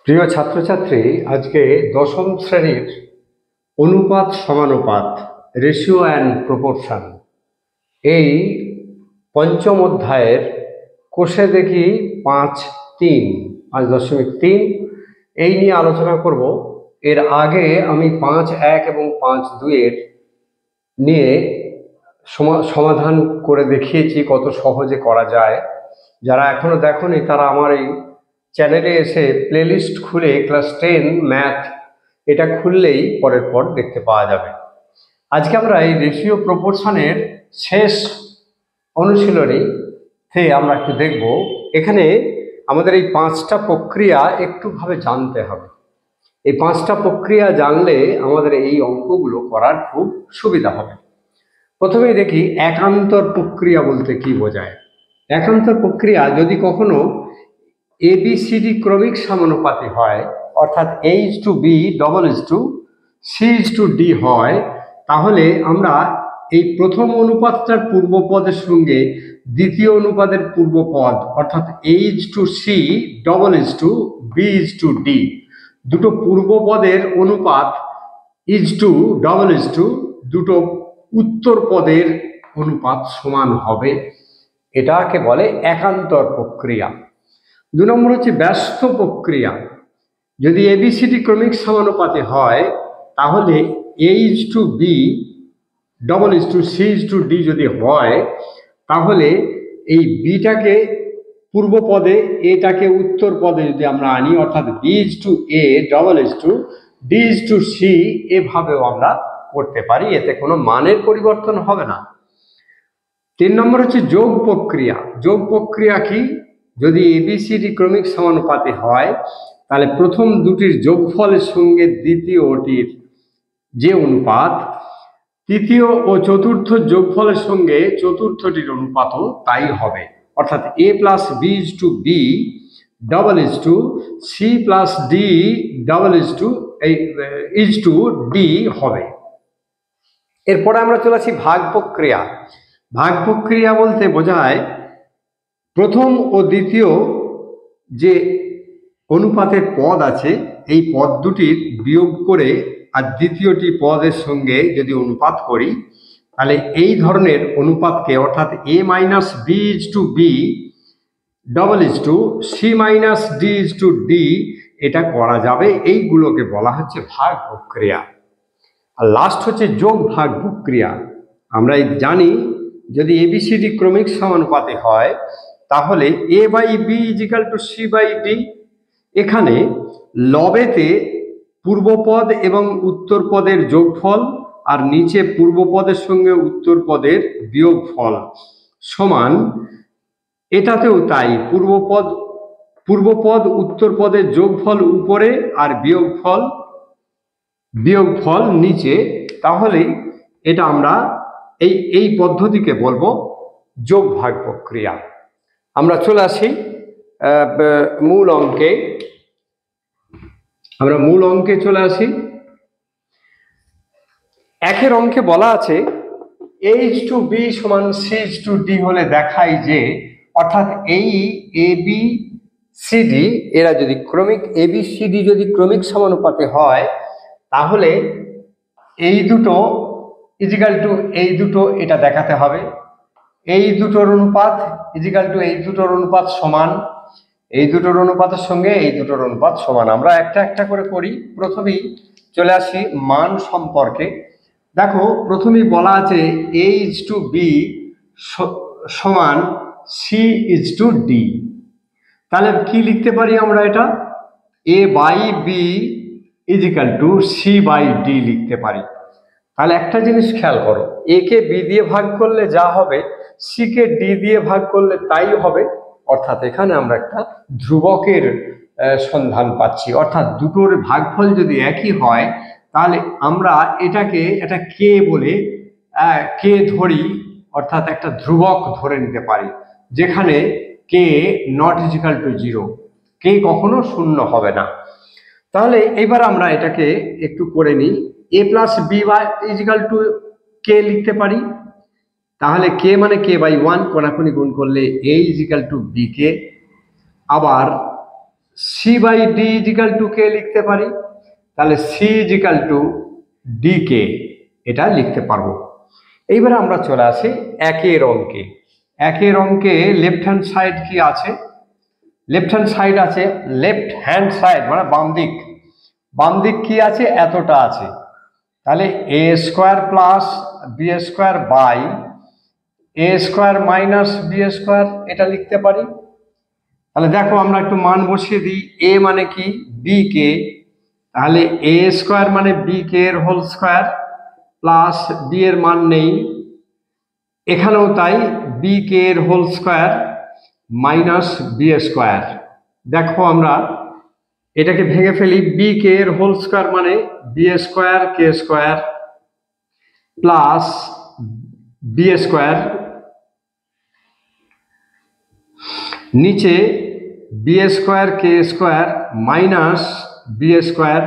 প্রিয় ছাত্রছাত্রী, আজকে দশম শ্রেণীর অনুপাত সমানুপাত, রেশিও অ্যান্ড প্রপোর্শন, এই পঞ্চম অধ্যায়ের কোষে দেখি 5.3 এই নিয়ে আলোচনা করব। এর আগে আমি 5.1 এবং 5.2 নিয়ে সমাধান করে দেখিয়েছি কত সহজে করা যায়। যারা এখনো দেখোনি তারা আমার এই চ্যানেলে এসে প্লেলিস্ট খুলে ক্লাস 10 ম্যাথ এটা খুললেই পরের পর দেখতে পাওয়া যাবে। আজকে আমরা এই রেশিও প্রপোর্শনের শেষ অনুশীলনীতে আমরা একটু দেখব। এখানে আমাদের এই 5টা প্রক্রিয়া একটুভাবে জানতে হবে। এই 5টা প্রক্রিয়া জানলে আমাদের এই অঙ্কগুলো করার খুব সুবিধা হবে। প্রথমেই দেখি একান্তর প্রক্রিয়া বলতে কি বোঝায়। একান্তর প্রক্রিয়া যদি কখনো ABCD ক্রমিক সমানুপাতি হয়, অর্থাৎ A:B C:D হয়, তাহলে আমরা এই প্রথম অনুপাতটার পূর্বপদের সঙ্গে দ্বিতীয় অনুপাতের পূর্বপদ অর্থাৎ H:C B:D দুটো পূর্বপদের অনুপাত দুটো উত্তর পদের অনুপাত সমান হবে। এটাকে বলে একান্তর প্রক্রিয়া। 2 নম্বর হচ্ছে ব্যস্ত প্রক্রিয়া। যদি ABCD ক্রমিক সমানুপাতি হয় তাহলে H:B C:D যদি হয়, তাহলে এই বিটাকে পূর্ব পদে, এটাকে উত্তর পদে যদি আমরা আনি, অর্থাৎ B:A D:C এভাবেও আমরা করতে পারি, এতে কোনো মানের পরিবর্তন হবে না। 3 নম্বর হচ্ছে যোগ প্রক্রিয়া। যোগ প্রক্রিয়া কি? যদি ABCD ক্রমিক সমানুপাতি হয় তাহলে প্রথম দুটির যোগফলের সঙ্গে দ্বিতীয়টির যে অনুপাত, তৃতীয় ও চতুর্থ যোগফলের সঙ্গে চতুর্থটির অনুপাতও তাই হবে, অর্থাৎ A+B:B C+D হবে। এরপরে আমরা চলে আসি ভাগ প্রক্রিয়া। ভাগ প্রক্রিয়া বলতে বোঝায় প্রথম ও দ্বিতীয় যে অনুপাতের পদ আছে এই পদ দুটির বিয়োগ করে আর দ্বিতীয়টি পদের সঙ্গে যদি অনুপাত করি, তাহলে এই ধরনের অনুপাতকে, অর্থাৎ A-B:B C-D:D এটা করা যাবে। এইগুলোকে বলা হচ্ছে ভাগ প্রক্রিয়া। আর লাস্ট হচ্ছে যোগ ভাগ প্রক্রিয়া। আমরা জানি যদি ABCD ক্রমিক সমানুপাতি হয় তাহলে A/B C/D। এখানে লবেতে পূর্বপদ এবং উত্তর পদের যোগফল আর নিচে পূর্বপদের সঙ্গে উত্তর পদের বিয়োগফল সমান, এটাতেও তাই, পূর্বপদ উত্তর পদের যোগফল উপরে আর বিয়োগফল নিচে। তাহলে এটা আমরা এই পদ্ধতিকে বলবো যোগ ভাগ প্রক্রিয়া। আমরা চলে আসি মূল অঙ্কে। আমরা মূল অঙ্কে চলে আসি। 1 অঙ্কে বলা আছে H:B C:D হলে দেখাই যে, অর্থাৎ এই ABCD এরা যদি ক্রমিক ABCD যদি ক্রমিক সমানুপাতে হয় তাহলে এই দুটো এই দুটো এটা দেখাতে হবে। এই দুটোর অনুপাত এই দুটোর অনুপাত সমান, এই দুটোর অনুপাতের সঙ্গে এই দুটোর অনুপাত সমান। আমরা একটা একটা করে করি। প্রথমেই চলে আসি মান সম্পর্কে। দেখো, প্রথমেই বলা আছে H:B সমান C:D। তাহলে কি লিখতে পারি আমরা? এটা A/B C/D লিখতে পারি। তাহলে একটা জিনিস খেয়াল করো, A কে B দিয়ে ভাগ করলে যা হবে, C কে D দিয়ে ভাগ করলে তাই হবে। অর্থাৎ এখানে আমরা একটা ধ্রুবকের সন্ধান পাচ্ছি। অর্থাৎ দুটোর ভাগফল যদি একই হয় তাহলে আমরা এটাকে একটা কে বলে কে ধরি, অর্থাৎ একটা ধ্রুবক ধরে নিতে পারি, যেখানে কে ≠0, কে কখনো শূন্য হবে না। তাহলে এবার আমরা এটাকে একটু করে নিই। A+B K লিখতে পারি। তাহলে K মানে K/1, কোনাকুনি গুণ করলে A = B K। আবার C by D equal to K লিখতে পারি, তাহলে C equal to D K এটা লিখতে পারবো। এইবারে আমরা চলে আসি একের অঙ্কে। একের অঙ্কে লেফট হ্যান্ড সাইড কি আছে? লেফট হ্যান্ড সাইড আছে, লেফট হ্যান্ড সাইড মানে বাম দিক, বাম দিক কি আছে? এতটা আছে। তাহলে A square plus B square by A square minus B square এটা লিখতে পারি। তাহলে দেখো আমরা একটু মান বসিয়ে দিই। এ মানে কি? বি কে, তাহলে এ স্কোয়ার মানে বি কে এর হোল স্কোয়ার প্লাস বি এর মান নেই, এখানেও তাই, বি কে এর whole square minus B square. দেখো আমরা এটাকে ভেঙে ফেলি। বি কে এর হোল স্কোয়ার মানে B square K square plus B square, নিচে B square K square minus B square.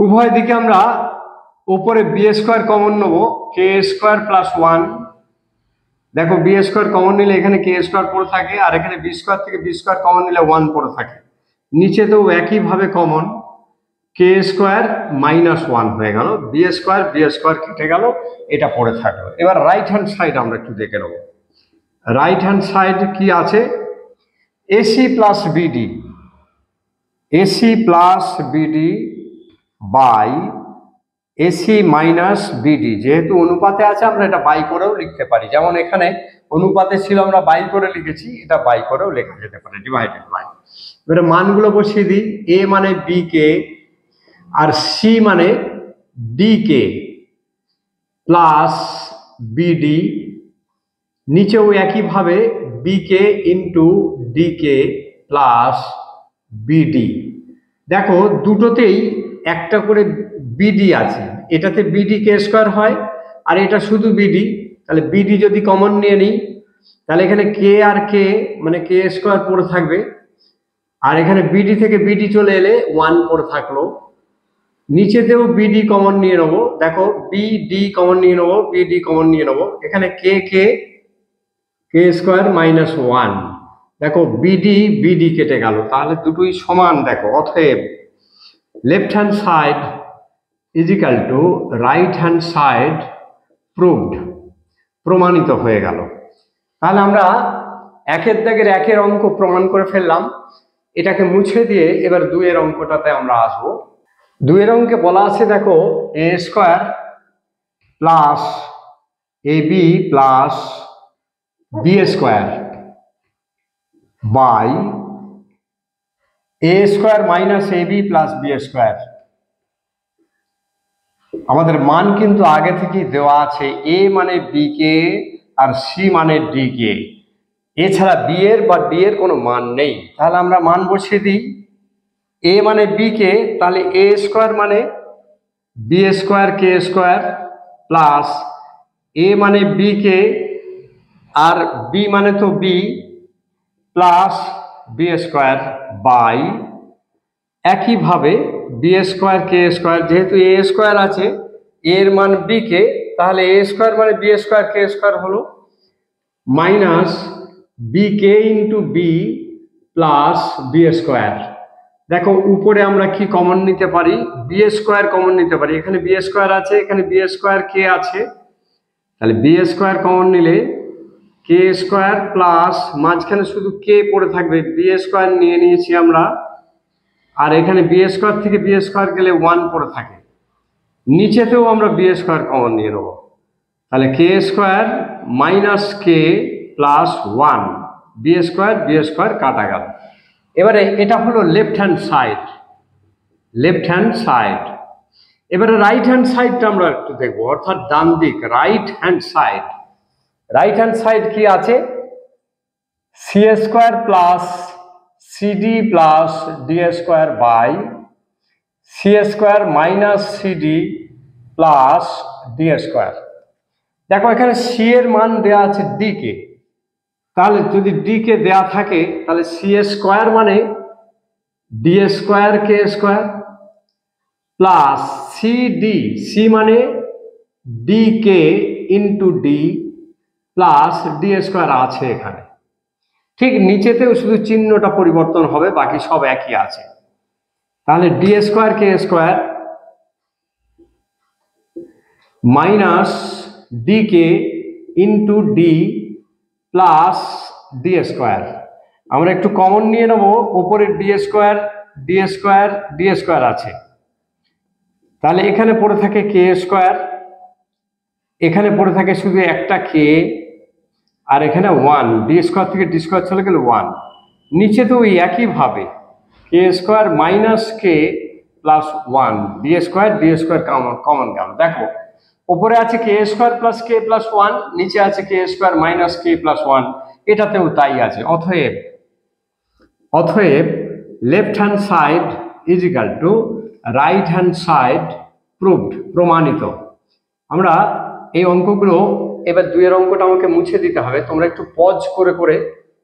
উভয় দিকে আমরা উপরে বি স্কোয়ার কমন নেব, কে স্কোয়ার প্লাস ওয়ান। দেখো বি স্কোয়ার কমন নিলে এখানে কে স্কোয়ার পড়ে থাকে, আর এখানে বি স্কোয়ার থেকে বি স্কোয়ার কমন নিলে ওয়ান পড়ে থাকে। নিচেতেও একইভাবে কমন, কে স্কোয়ার মাইনাস ওয়ান হয়ে গেল, বি স্কোয়ার কেটে গেল, এটা পড়ে থাকলো। এবার রাইট হ্যান্ড সাইড আমরা একটু দেখে নেব। রাইট হ্যান্ড সাইড কি আছে? AC plus BD, AC plus BD by AC minus BD. যেহেতু অনুপাতে আছে আমরা এটা বাই করেও লিখতে পারি, যেমন এখানে অনুপাতে ছিল আমরা বাই করে লিখেছি, এটা বাই করেও লেখা যেতে পারে, ডিভাইডেড বাই। এবারে মানগুলো বসিয়ে দিই। এ মানে বি কে আর সি মানে ডি কে প্লাস বিডি, নিচেও একইভাবে B K into D k plus BD. দেখো দুটোতেই একটা করে বিডি আছে, এটাতে বিডি কে স্কোয়ার হয় আর এটা শুধু বিডি, তাহলে বিডি যদি কমন নিয়ে নিই তাহলে এখানে কে আর কে মানে কে স্কোয়ার পড়ে থাকবে, আর এখানে বিডি থেকে বিডি চলে এলে ওয়ান পড়ে থাকলো। নিচেতেও বিডি কমন নিয়ে নেবো, দেখো বিডি কমন নিয়ে নেবো, বিডি কমন নিয়ে নেবো, এখানে K K K square minus one. দেখো বিডি বিডি কেটে গেল, তাহলে দুটোই সমান। দেখো অতএব left hand side equal to right hand side proved, প্রমাণিত হয়ে গেল। তাহলে আমরা একের দাগের একের অঙ্ক প্রমাণ করে ফেললাম। এটাকে মুছে দিয়ে এবার দুইয়ের অঙ্কটাতে আমরা আসবো। দুইয়ের অঙ্কে বলা আছে দেখো A square plus A B plus B square by A square minus A B plus B square. আমাদের মান কিন্তু আগে থেকেই দেওয়া আছে, এ মানে বি কে আর সি মানে ডি কে, এছাড়া বি এর বা ডি এর কোনো মান নেই। তাহলে আমরা মান বসিয়ে দিই। এ মানে বি কে, তাহলে এ স্কোয়ার মানে B square K square plus A মানে বি কে আর বি মানে তো B plus B square by একইভাবে বি স্কোয়ার কে স্কোয়ার, যেহেতু এ স্কোয়ার আছে এর মান বি কে, তাহলে এ স্কোয়ার মানে বি স্কোয়ার কে স্কোয়ার হলো minus B K into B plus B square. দেখো উপরে আমরা কি কমন নিতে পারি? বি স্কোয়ার কমন নিতে পারি, এখানে বি স্কোয়ার আছে, এখানে বি স্কোয়ার কে আছে, তাহলে বি স্কোয়ার কমন নিলে কে স্কোয়ার প্লাস মাঝখানে শুধু কে পড়ে থাকবে, বি স্কোয়ার নিয়ে নিয়েছি আমরা, আর এখানে বি স্কোয়ার থেকে বি স্কোয়ার গেলে ওয়ান পড়ে থাকে। নিচেতেও আমরা বি স্কোয়ার কমন নিয়ে নেবো, তাহলে K square minus K plus one, B square কাটা গেল। এবারে এটা হলো left hand side, left hand side. এবারে রাইট হ্যান্ড সাইডটা আমরা একটু দেখবো, অর্থাৎ ডান দিক, right hand side. Right hand side কি আছে? C square plus CD plus D square by C square minus CD plus D square. দেখো এখানে সি এর মান দেওয়া আছে ডি কে, তাহলে যদি ডি কে দেওয়া থাকে তাহলে সি স্কোয়ার মানে D square K square plus C D, C মানে D K into D plus D square আছে এখানে। ঠিক নিচেতেও শুধু চিহ্নটা পরিবর্তন হবে, বাকি সব একই আছে। তাহলে D square K square minus D K into D plus D square. আমরা একটু কমন নিয়ে নেব, উপরে D square D square D square আছে, তাহলে এখানে পড়ে থাকে কে স্কোয়ার, এখানে পড়ে থাকে শুধু একটা কে, আর এখানে 1, ডি স্কোয়ার থেকে ডি স্কোয়ার চলে গেলে 1। নিচে তো ওই একইভাবে কে square minus K plus 1, D square common গেল। দেখো উপরে আছে কে স্কোয়ার প্লাস কে প্লাস 1, নিচে আছে কে স্কোয়ার মাইনাস কে প্লাস 1, এটাতেও তাই আছে। অতএব left hand side is equal two right hand side proved, প্রমাণিত। আমরা এই অঙ্কগুলো, এবার দুইয়ের অঙ্কটা আমাকে মুছে দিতে হবে, তোমরা একটু পজ করে করে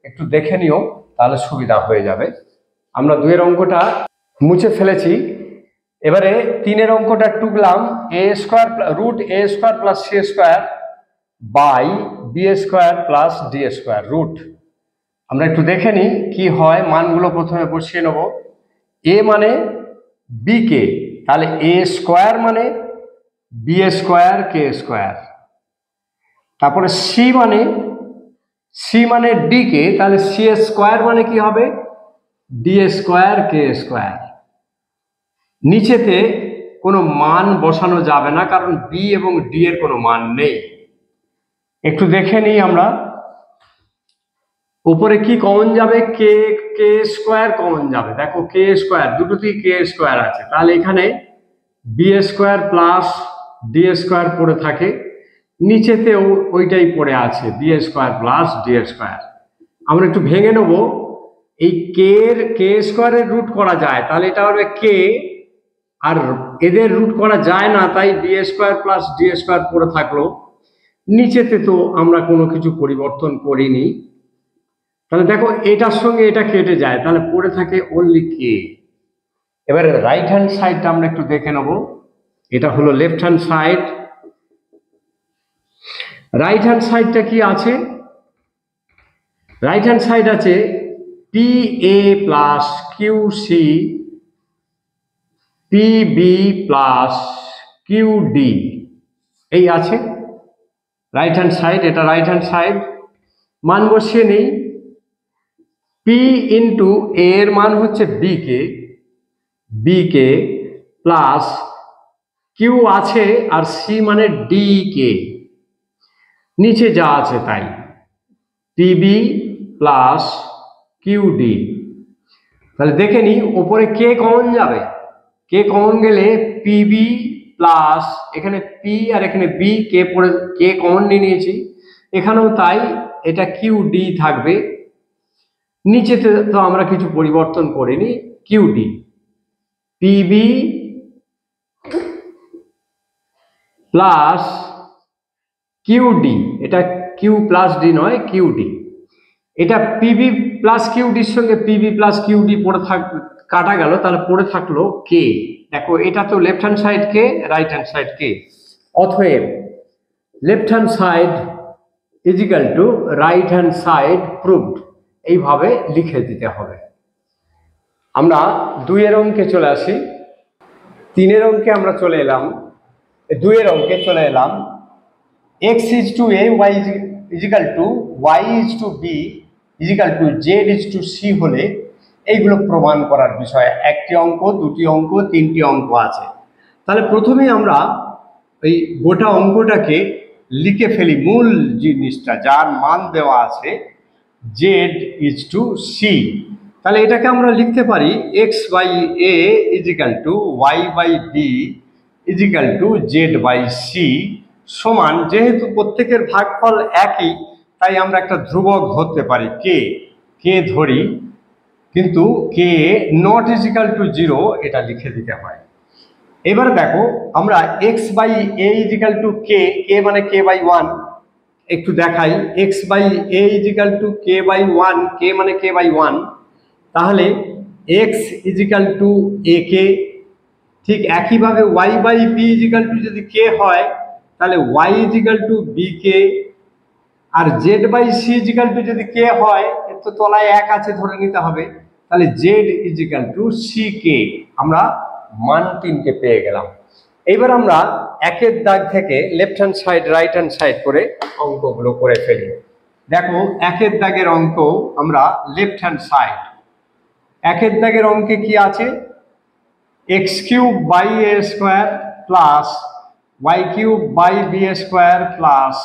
একটু দেখে নিও, তাহলে সুবিধা হয়ে যাবে। আমরা দুইয়ের অঙ্কটা মুছে ফেলেছি, এবারে তিনের অঙ্কটা টুকলাম A square root A square plus C square by B square plus D square root. আমরা একটু দেখে নিই কি হয়। মানগুলো প্রথমে বসিয়ে নেব। এ মানে বি কে, তাহলে এ স্কোয়ার মানে বি স্কোয়ার কে স্কোয়ার। তারপরে সি মানে ডি কে, তাহলে সি স্কোয়ার মানে কি হবে ডি স্কোয়ার কে স্কোয়ার। নিচেতে কোনো মান বসানো যাবে না, কারণ বি এবং ডি এর কোনো মান নেই। একটু দেখে নিই আমরা, উপরে কি কমন যাবে, কে স্কোয়ার কমন যাবে। দেখো কে স্কোয়ার, দুটোতেই কে স্কোয়ার আছে, তাহলে এখানে B square plus D square পড়ে থাকে, নিচেতেও ওইটাই পড়ে আছে B square plus D square. আমরা একটু ভেঙে নেব, এই কে স্কোয়ারের রুট করা যায়, তাহলে এটা হবে কে, আর এদের রুট করা যায় না, তাই B square plus D square পড়ে থাকলো। নিচেতে তো আমরা কোনো কিছু পরিবর্তন করিনি, তাহলে দেখো এটার সঙ্গে এটা কেটে যায়, তাহলে পড়ে থাকে অনলি কে। এবারে রাইট হ্যান্ড সাইডটা আমরা একটু দেখে নেব, এটা হলো left hand side. Right hand সাইডটা কি আছে, রাইট হ্যান্ড সাইড আছে P A plus Q C P B plus Q D, এই আছে রাইট হ্যান্ড সাইড। এটা রাইট হ্যান্ড সাইড। মান বসিয়ে নেই, পি ইন্টু এ এর মান হচ্ছে বি কে প্লাস কিউ আছে, আর সি মানে ডি কে, নিচে যা আছে তাই পিবি প্লাস কিউ ডি। তাহলে দেখে নি, উপরে কে কমন যাবে, কে কমন গেলে পিবি প্লাস, এখানে পি আর এখানে বি, কে কমন নিয়ে নিয়েছি, এখানেও তাই, এটা কিউ ডি থাকবে। নিচেতে তো আমরা কিছু পরিবর্তন করিনি, Q D PB plus Q D, এটা কিউ প্লাস ডি নয় কিউ ডি। এটা পিবি প্লাস কিউ ডির সঙ্গে পিবি প্লাস কিউ ডি পড়ে কাটা গেল, তাহলে পড়ে থাকলো কে। দেখো এটা তো লেফট হ্যান্ড সাইড কে, রাইট হ্যান্ড সাইড কে। অতএব left hand side is equal two right hand side proved, এইভাবে লিখে দিতে হবে। আমরা দুইয়ের অঙ্কে চলে আসি। তিনের অঙ্কে আমরা চলে এলাম, দুইয়ের অঙ্কে চলে এলাম। X is to A, Y is equal to Y is to B is equal to Z is to C হলে এইগুলো প্রমাণ করার বিষয়। একটি অঙ্ক, দুটি অঙ্ক, তিনটি অঙ্ক আছে। তাহলে প্রথমে আমরা এই গোটা অঙ্কটাকে লিখে ফেলি, মূল জিনিসটা যার মান দেওয়া আছে জেড ইজ টু সি। তাহলে এটাকে আমরা লিখতে পারি X by A is equal to Y by B is equal to Z by C সমান, যেহেতু প্রত্যেকের ভাগফল একই তাই আমরা একটা ধ্রুবক ধরতে পারি কে ধরি, কিন্তু K not is equal to 0 এটা লিখে দিতে হয়। এবার দেখো আমরা X by A is equal to K মানে কে বাই 1, একটু দেখাই X by A is equal to K by 1, K মানে কে বাই 1, তাহলে X is equal to A K. ঠিক একইভাবে Y by B is equal to যদি K হয় তাহলে Y is equal to B K, R Z by C is equal to যদি K হয় তো তলায় 1 আছে ধরে নিতে হবে। তাহলে Z is equal to C K, আমরা মান 3টে পেয়ে গেলাম। এইবার আমরা একের দাগ থেকে left hand side right hand side করে অঙ্কগুলো করে ফেলি। দেখো একের দাগের অঙ্ক আমরা লেফট হ্যান্ড সাইড, একের দাগের অঙ্কে কি আছে, X cube by A square plus Y cube by B square plus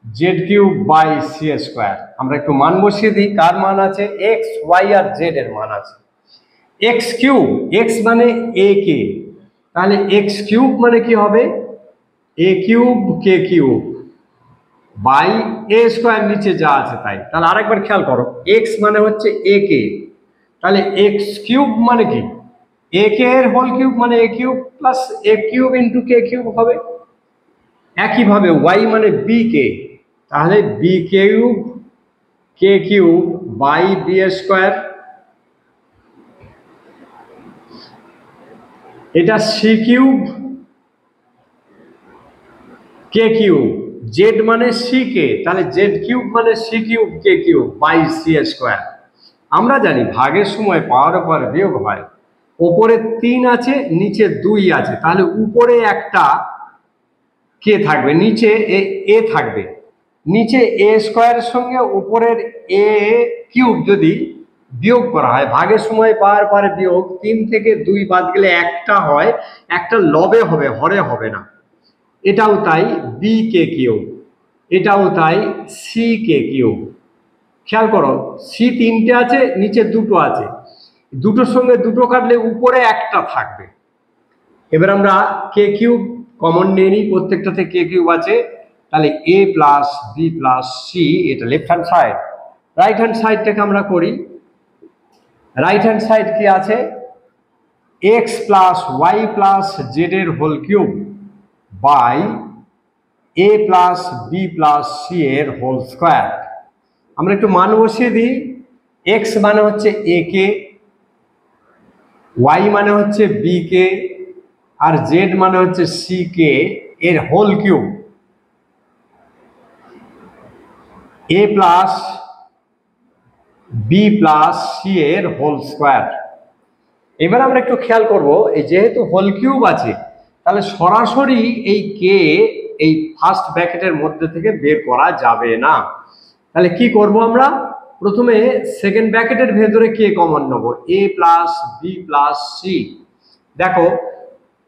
Z cube by C square. আমরা একটু মান বসিয়ে দিই, কার মান আছে, এক্স ওয়াই আর জেড এর মান আছে। এক্স কিউব, এক্স মানে এ কে, তাহলে এক্স কিউব মানে কি হবে, A cube K cube by A square, নিচে যা আছে তাই। তাহলে আরেকবার খেয়াল করো, এক্স মানে হচ্ছে এ কে, তাহলে এক্স কিউব মানে কি, এ কে এর হোল কিউব মানে A cube plus A cube into K cube হবে। একইভাবে ওয়াই মানে বি কে, তাহলে B cube K cube by B square, এটা C cube K cube, Z মানে সি কে, তাহলে জেড কিউব মানে C cube K cube by C square. আমরা জানি ভাগের সময় পাওয়ার উপর বিয়োগ হয়, ওপরে 3 আছে নিচে 2 আছে, তাহলে উপরে একটা কে থাকবে, নিচে এ থাকবে। নিচে এ স্কোয়ারের সঙ্গে উপরের এ কিউব যদি বিয়োগ করা হয়, ভাগের সময় পাওয়ার পরে বিয়োগ, 3 থেকে 2 বাদ গেলে একটা হয়, একটা লবে হবে, হরে হবে না। এটাও তাই বি কে কিউব, এটাও তাই সি কে কিউব। খেয়াল করো, সি 3টে আছে নিচে 2টো আছে, দুটোর সঙ্গে দুটো কাটলে উপরে একটা থাকবে। এবার আমরা কে কিউব কমন নিয়ে নিই, প্রত্যেকটাতে কে কিউব আছে, তাহলে A plus B plus C, এটা left hand side. Right hand সাইডটাকে আমরা করি, রাইট হ্যান্ড সাইড কি আছে, X plus Y plus Z এর whole cube by A plus B plus C এর হোল স্কোয়ার। আমরা একটু মান বসিয়ে দিই, এক্স মানে হচ্ছে এ কে, ওয়াই মানে হচ্ছে বি কে, আর জেড মানে হচ্ছে সি কে এর হোল কিউব, এ প্লাস বি প্লাস সি এর হোল স্কোয়ার। এবার আমরা একটু খেয়াল করব, এই যেহেতু হোল কিউব আছে, তাহলে সরাসরি এই কে এই ফার্স্ট ব্র্যাকেটের মধ্যে থেকে বের করা যাবে না। তাহলে কি করব, আমরা প্রথমে সেকেন্ড ব্র্যাকেটের ভেতরে কে কমন নেব, এ প্লাস বি প্লাস সি। দেখো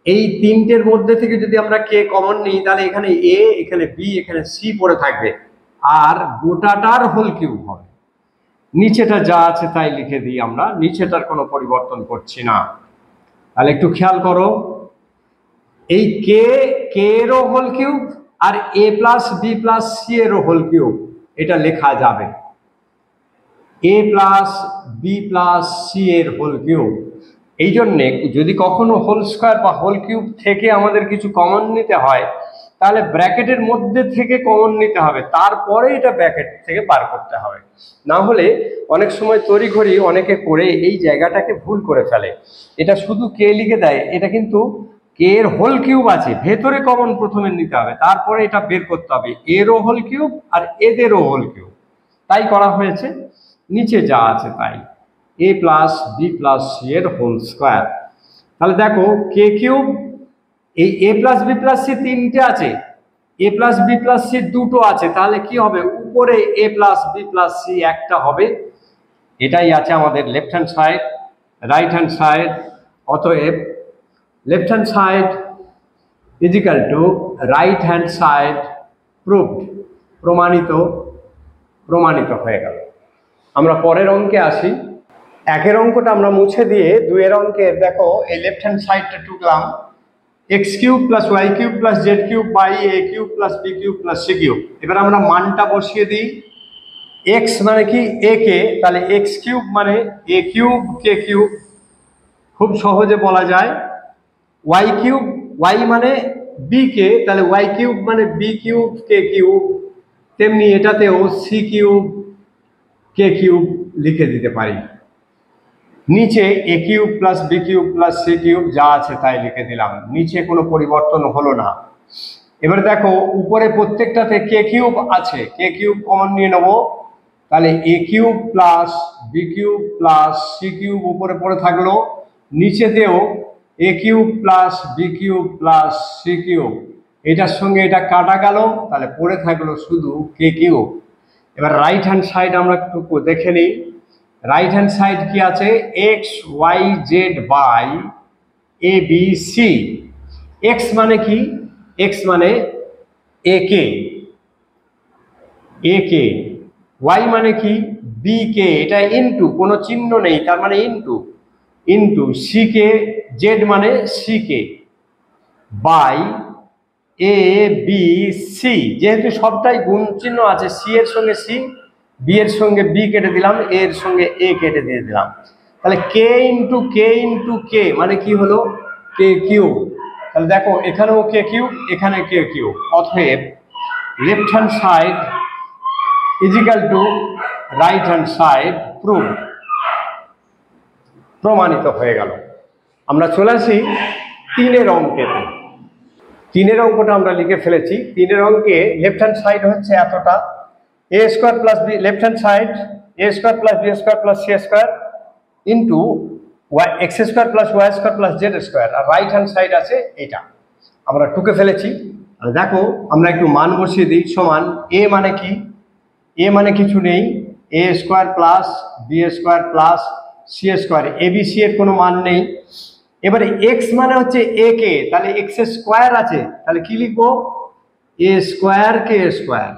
এই 3টের মধ্যে থেকে যদি আমরা কে কমন নিই, তাহলে এখানে এ, এখানে বি, এখানে সি পড়ে থাকবে, আর গোটাটার হোল কিউব হবে। নিচেটা যা আছে তাই লিখে দিই আমরা, নিচেটার কোনো পরিবর্তন করছি না। তাহলে একটু খেয়াল করো, এই কে এরও হোল কিউব আর এ প্লাস বি প্লাস সি এরও হোল কিউব, এটা লেখা যাবে এ প্লাস বি প্লাস সি এর হোল কিউব। এই জন্যে যদি কখনো হোল স্কোয়ার বা হোল কিউব থেকে আমাদের কিছু কমন নিতে হয়, তাহলে ব্র্যাকেটের মধ্যে থেকে কমন নিতে হবে, তারপরে এটা ব্র্যাকেট থেকে বার করতে হবে। না হলে অনেক সময় তড়িঘড়ি অনেকে করে এই জায়গাটাকে ভুল করে ফেলে, এটা শুধু কে লিখে দেয়, এটা কিন্তু কে এর হোল কিউব আছে, ভেতরে কমন প্রথমে নিতে হবে, তারপরে এটা বের করতে হবে এরও হোল কিউব আর এদেরও হোল কিউব। তাই করা হয়েছে, নিচে যা আছে তাই, A plus B plus C এর হোল স্কোয়ার। তাহলে দেখো কে কিউব, এই A plus B plus C 3টে আছে, A plus B plus C 2টো আছে, তাহলে কি হবে, উপরে A plus B plus C একটা হবে। এটাই আছে আমাদের left hand side, right hand side. অতএব left hand side equal to right hand side proved, প্রমাণিত হয়ে গেল। আমরা পরের অঙ্কে আসি। একের অঙ্কটা আমরা মুছে দিয়ে 2 অঙ্কের দেখো এই লেফট হ্যান্ড সাইডটা টুকলাম, X cube plus Y cube plus Z cube by A cube plus B cube plus C cube. এবার আমরা মানটা বসিয়ে দিই, এক্স মানে কি এ কে, তাহলে এক্স কিউব মানে এ কিউব কে কিউব, খুব সহজে বলা যায়। ওয়াই কিউব, ওয়াই মানে বি কে, তাহলে ওয়াই কিউব মানে বি কিউব কে কিউব, তেমনি এটাতেও সি কিউব কে কিউব লিখে দিতে পারি। নিচে A cube plus B cube plus C cube যা আছে তাই লিখে দিলাম, নিচে কোনো পরিবর্তন হলো না। এবার দেখো উপরে প্রত্যেকটাতে কে কিউব আছে, কে কিউব কমন নিয়ে নেবো, তাহলে A cube plus B cube plus C cube উপরে পড়ে থাকলো, নিচেতেও A cube plus B cube plus C cube, এটার সঙ্গে এটা কাটা গেল, তাহলে পড়ে থাকলো শুধু কে কিউব। এবার রাইট হ্যান্ড সাইড আমরা একটু দেখে নিই। রাইট হ্যান্ড সাইড কি আছে? X Y Z by A B C. X মানে কি? এক্স মানে এ কে, এ কে। ওয়াই মানে কি? বি কে, এটা ইনটু, কোনো চিহ্ন নেই তার মানে into, into C K, Z মানে C K, by A B C. যেহেতু সবটাই গুণ চিহ্ন আছে, সি এর সঙ্গে সি, বি এর সঙ্গে বি কেটে দিলাম, এ এর সঙ্গে এ কেটে দিয়ে দিলাম, তাহলে কে ইন্টু কে মানে কি হলো? K Q. তাহলে দেখো এখানেও কে কিউ, এখানে কে কিউ। অতএব left hand side equal to right hand side prove, প্রমাণিত হয়ে গেল। আমরা চলে আসি 3-এর অঙ্কেতে। 3-এর অঙ্কটা আমরা লিখে ফেলেছি। 3-এর অঙ্কে লেফট হ্যান্ড সাইড হচ্ছে এতটা, A square plus B, left hand side A square plus B square plus C square into Y X square plus Y square plus Z square, আর রাইট হ্যান্ড সাইড আছে এটা। আমরা টুকে ফেলেছি। আর দেখো আমরা একটু মান বসিয়ে দিই। সমান এ মানে কি? এ মানে কিছু নেই, A square plus B square plus C square, A B C এর কোনো মান নেই। এবারে এক্স মানে হচ্ছে এ কে, তাহলে এক্স স্কোয়ার আছে, তাহলে কি লিখবো? A square K square.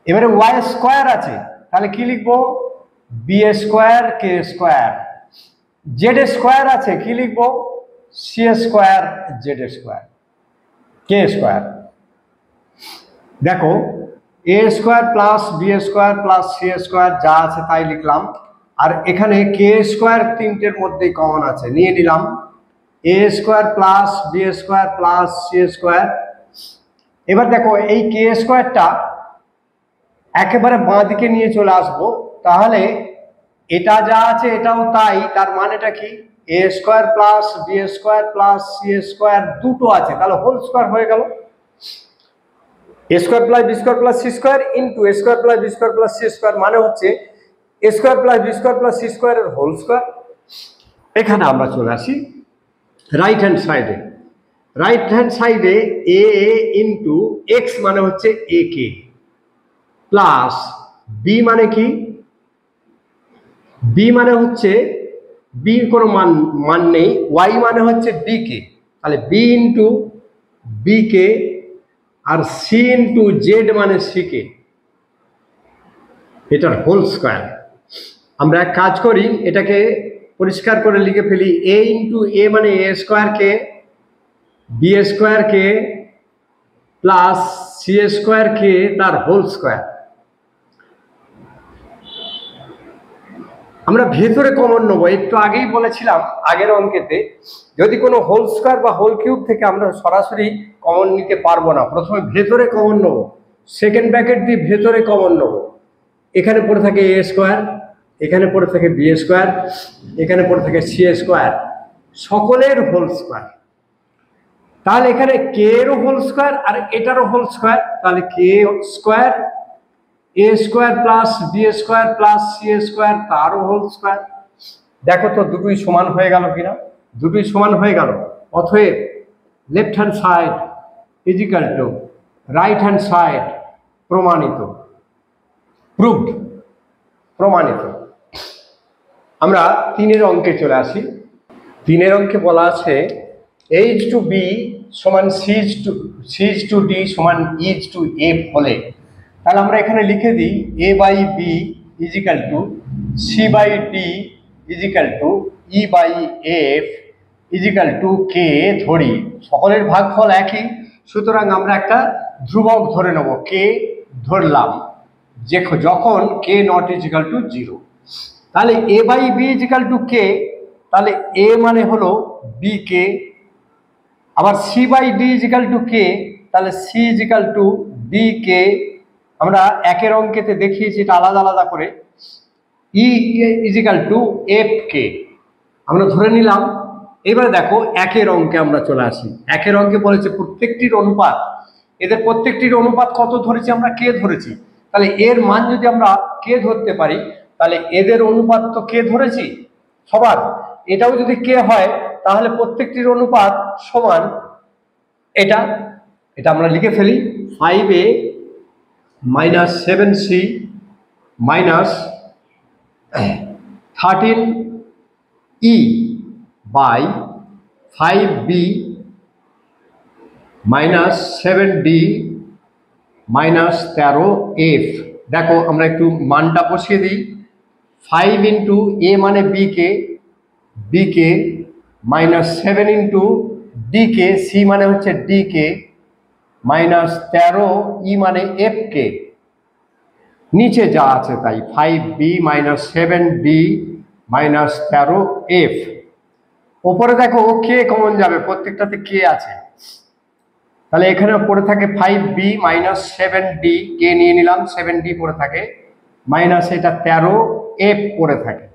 এবারে ওয়াই স্কোয়ার আছে, তাহলে কি লিখবো? B square K square. Z square আছে, কি লিখবো? C square Z square K square. দেখো A square plus B square plus C square যা আছে তাই লিখলাম, আর এখানে কে স্কোয়ার তিনটের মধ্যেই কমন আছে, নিয়ে নিলাম। A square plus B square plus C square. এবার দেখো এই কে স্কোয়ারটা একেবারে বাঁ দিকে নিয়ে চলে আসবো, তাহলে এটা যা আছে এটাও তাই, তার মানেটা কি? A square plus B square plus C square দুটো আছে, তাহলে হোল স্কোয়ার হয়ে গেল। A square plus B square plus C square into A square plus B square plus C square মানে হচ্ছে A square plus B square plus C স্কোয়ারের whole square. এখানে আমরা চলে আসি রাইট হ্যান্ড সাইডে। রাইট হ্যান্ড সাইডে এ ইন্টু এক্স মানে হচ্ছে এ কে, প্লাস বি মানে কি? বি মানে হচ্ছে বি কোনো মান নেই, ওয়াই মানে হচ্ছে বি কে, তাহলে বি ইন্টু বি কে, আর সি ইন্টু জেড মানে সি কে, এটার হোল স্কোয়ার। আমরা এক কাজ করি, এটাকে পরিষ্কার করে লিখে ফেলি। এ ইন্টু এ মানে এ স্কোয়ার কে, B square k plus C square কে তার হোল স্কোয়ার। আমরা ভেতরে কমন নেবো, একটু আগেই বলেছিলাম আগের অঙ্কেতে, যদি কোনো হোল স্কোয়ার বা হোল কিউব থেকে আমরা সরাসরি কমন নিতে পারবো না, প্রথমে ভেতরে কমন নেবো, সেকেন্ড ব্র্যাকেট দিয়ে ভেতরে কমন নেবো। এখানে পড়ে থাকে এ স্কোয়ার, এখানে পড়ে থাকে বি স্কোয়ার, এখানে পড়ে থাকে সি স্কোয়ার, সকলের হোল স্কোয়ার। তাহলে এখানে কে এরও হোল স্কোয়ার আর এটারও হোল স্কোয়ার, তাহলে K square A square plus B square plus C square তারও হোল স্কোয়ার। দেখো তো দুটোই সমান হয়ে গেল কিনা? দুটোই সমান হয়ে গেল। অতএব left hand side equal to right hand side, প্রমাণিত, প্রুভড, প্রমাণিত। আমরা 3-এর অঙ্কে চলে আসি। 3-এর অঙ্কে বলা আছে এইচ টু বি সমান সিজ টু ডি সমান ইজ টু এফ হলে, তাহলে আমরা এখানে লিখে দিই A by B equal to C by D equal to E by F equal to K. ধরি সকলের ভাগফল একই, সুতরাং আমরা একটা ধ্রুবক ধরে নেব, কে ধরলাম, যে যখন কে নট ইজিক্যাল টু 0। তাহলে A by B equal to K, তাহলে এ মানে হলো বি কে, আবার C by D equal to K, তাহলে C equal to B K. আমরা একের অঙ্কেতে দেখিয়েছি এটা আলাদা আলাদা করে। E equal to F K আমরা ধরে নিলাম। এবারে দেখো একের অঙ্কে আমরা চলে আসি। একের অঙ্কে বলেছে প্রত্যেকটির অনুপাত, এদের প্রত্যেকটির অনুপাত কত ধরেছি আমরা? কে ধরেছি। তাহলে এর মান যদি আমরা কে ধরতে পারি, তাহলে এদের অনুপাত তো কে ধরেছি সবার, এটাও যদি কে হয় তাহলে প্রত্যেকটির অনুপাত সমান এটা। এটা আমরা লিখে ফেলি 5a minus 7c minus 13e by 5b minus 7d minus 13f। দেখো আমরা একটু মানটা বসিয়ে দিই। 5 ইন্টু এ মানে বি কে minus 7 into D K, C মানে হচ্ছে ডি কে মাইনাস 13 ই মানে এফ কে, নিচে যা আছে তাই 5b minus 7b minus 13f। ওপরে দেখো কে কমন যাবে, প্রত্যেকটাতে কে আছে, তাহলে এখানে পড়ে থাকে 5b মাইনাস 7d, কে নিয়ে নিলাম, 7d পড়ে থাকে মাইনাস এটা 13f পড়ে থাকে।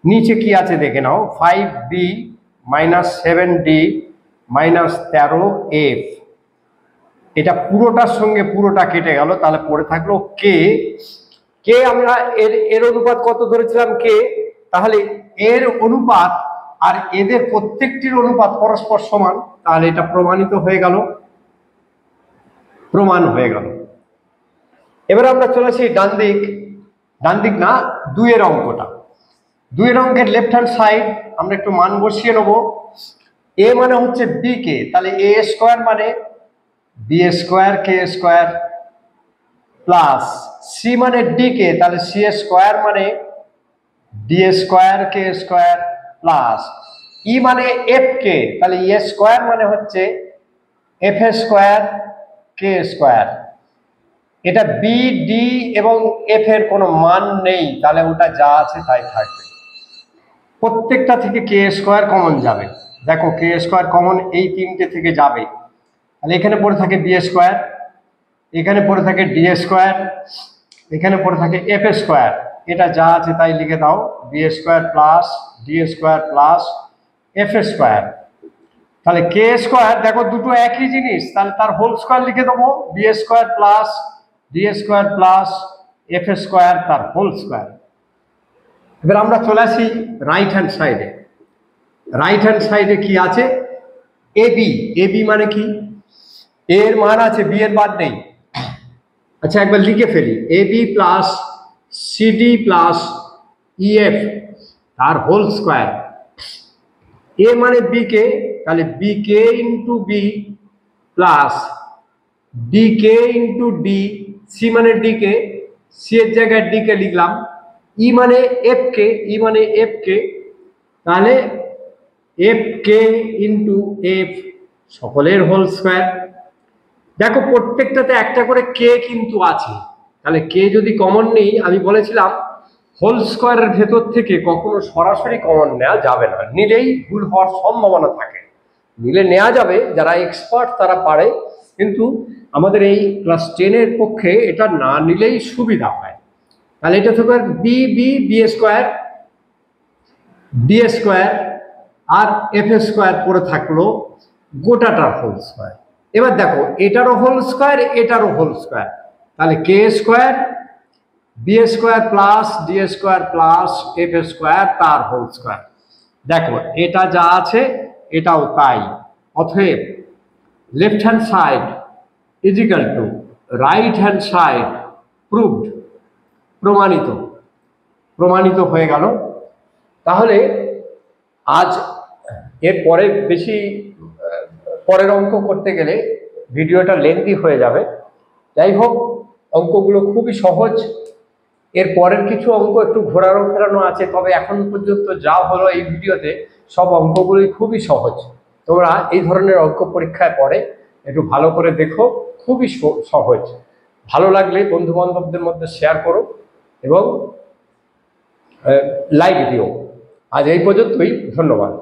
নিচে কি আছে দেখে নাও, 5b minus 7d minus 13f। এটা পুরোটার সঙ্গে পুরোটা কেটে গেল, তাহলে পড়ে থাকলো কে। কে আমরা এর অনুপাত কত ধরেছিলাম কে, তাহলে এর অনুপাত আর এদের প্রত্যেকটির অনুপাত পরস্পর সমান, তাহলে এটা প্রমাণিত হয়ে গেল, প্রমাণ হয়ে গেল। এবার আমরা চলে আসি ডান দিক না, দুইয়ের অঙ্কটা। দুইয়ের অঙ্কের লেফট হ্যান্ড সাইড আমরা একটু মান বসিয়ে নেব। এ মানে হচ্ছে বি কে, তাহলে এ স্কোয়ার মানে B square K square plus C মানে ডি কে, তাহলে সি স্কোয়ার মানে D square K square plus E মানে এফ কে, তাহলে ই স্কোয়ার মানে হচ্ছে এফ স্কোয়ার কে স্কোয়ার। এটা বি ডি এবং এফ এর কোনো মান নেই, তাহলে ওটা যা আছে তাই থাকবে। প্রত্যেকটা থেকে কে স্কোয়ার কমন যাবে, দেখো কে স্কোয়ার কমন এই তিনটে থেকে যাবে, তাহলে এখানে পড়ে থাকে বি স্কোয়ার, এখানে পড়ে থাকে ডি স্কোয়ার, এখানে পড়ে থাকে এফ স্কোয়ার। এটা যা আছে তাই লিখে দাও, B square plus D square plus F square. তাহলে কে স্কোয়ার দেখো দুটো একই জিনিস, তাহলে তার হোল স্কোয়ার লিখে দেবো, B square plus D square plus F square তার হোল স্কোয়ার। এবার আমরা চলে আসি রাইট হ্যান্ড সাইডে। রাইট হ্যান্ড সাইডে কি আছে, এবি। এবি মানে কি, এর মান আছে, বি এর মান নেই। আচ্ছা একবার লিখে ফেলি, AB plus CD plus EF তার হোল স্কোয়ার। এ মানে বি কে, তাহলে B K into B plus D K into D, C মানে ডি কে, সি এর জায়গায় ডি কে লিখলাম, ই মানে এফ কে, ই মানে এফ কে, তাহলে এফ কে ইন্টু এফ সকলের হোল স্কোয়ার। দেখো প্রত্যেকটাতে একটা করে কে কিন্তু আছে, তাহলে কে যদি কমন নেই, আমি বলেছিলাম হোল স্কোয়ারের ভেতর থেকে কখনো সরাসরি কমন নেওয়া যাবে না, নিলেই ভুল হওয়ার সম্ভাবনা থাকে। নিলে নেওয়া যাবে, যারা এক্সপার্ট তারা পারে, কিন্তু আমাদের এই ক্লাস 10-এর পক্ষে এটা না নিলেই সুবিধা হয়। তাহলে এটা থেকে B B B square D square আর এফ স্কোয়ার পড়ে থাকলো গোটাটার হোল স্কোয়ার। এবার দেখো এটারও হোল স্কোয়ার এটারও হোল স্কোয়ার, তাহলে K square B square plus D square plus F square তার হোল স্কোয়ার। দেখো এটা যা আছে এটাও তাই, অতএব left hand side is equal to right hand side proved, প্রমাণিত, প্রমাণিত হয়ে গেল। তাহলে আজ এর পরে বেশি পরের অঙ্ক করতে গেলে ভিডিওটা লেন্দি হয়ে যাবে। যাই হোক অঙ্কগুলো খুবই সহজ, এর পরের কিছু অঙ্ক একটু ঘোরানো ফেরানো আছে, তবে এখন পর্যন্ত যা হলো এই ভিডিওতে সব অঙ্কগুলোই খুবই সহজ। তোমরা এই ধরনের অঙ্ক পরীক্ষায় পড়ে একটু ভালো করে দেখো, খুবই সহজ। ভালো লাগলে বন্ধু বান্ধবদের মধ্যে শেয়ার করো এবং লাইক দিও। আজ এই পর্যন্তই, ধন্যবাদ।